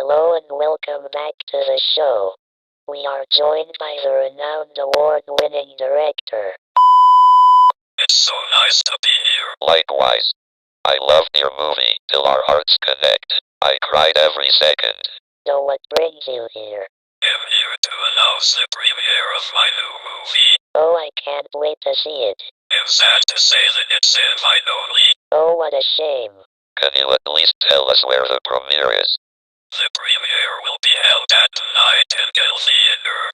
Hello and welcome back to the show. We are joined by the renowned award-winning director. It's so nice to be here. Likewise. I loved your movie, Till Our Hearts Connect. I cried every second. So what brings you here? I'm here to announce the premiere of my new movie. Oh, I can't wait to see it. I'm sad to say that it's invite-only. Oh, what a shame. Can you at least tell us where the premiere is? The premiere will be held at the Nightingale Theater.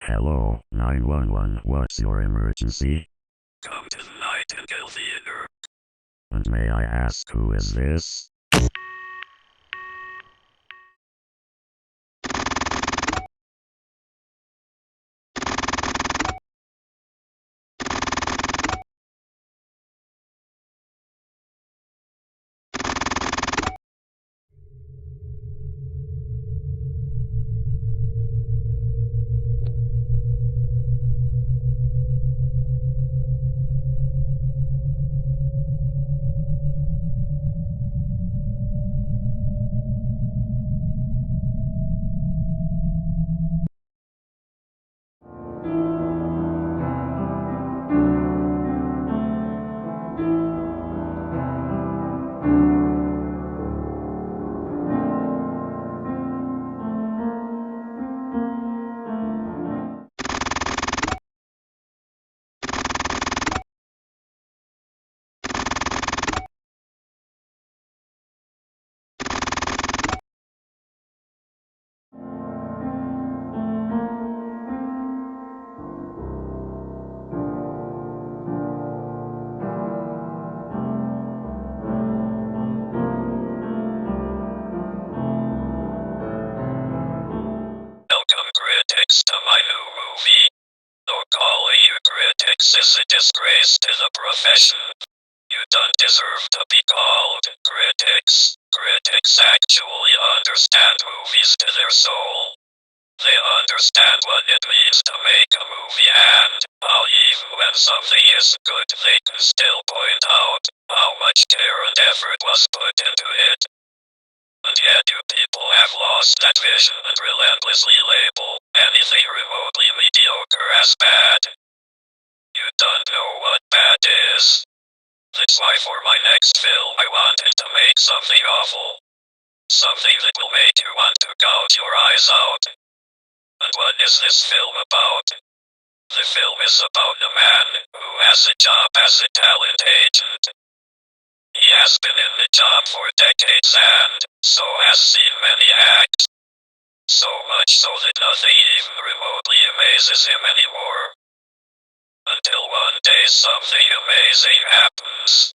Hello, 911, what's your emergency? Come to the Nightingale Theater. And may I ask who is this? Welcome critics to my new movie. Though calling you critics is a disgrace to the profession. You don't deserve to be called critics. Critics actually understand movies to their soul. They understand what it means to make a movie and how even when something is good they can still point out how much care and effort was put into it. And yet you people have lost that vision and relentlessly label anything remotely mediocre as bad. You don't know what bad is. That's why for my next film I wanted to make something awful. Something that will make you want to gouge your eyes out. And what is this film about? The film is about a man who has a job as a talent agent. He has been in the job for decades and so has seen many acts. So much so that nothing even remotely amazes him anymore. Until one day something amazing happens.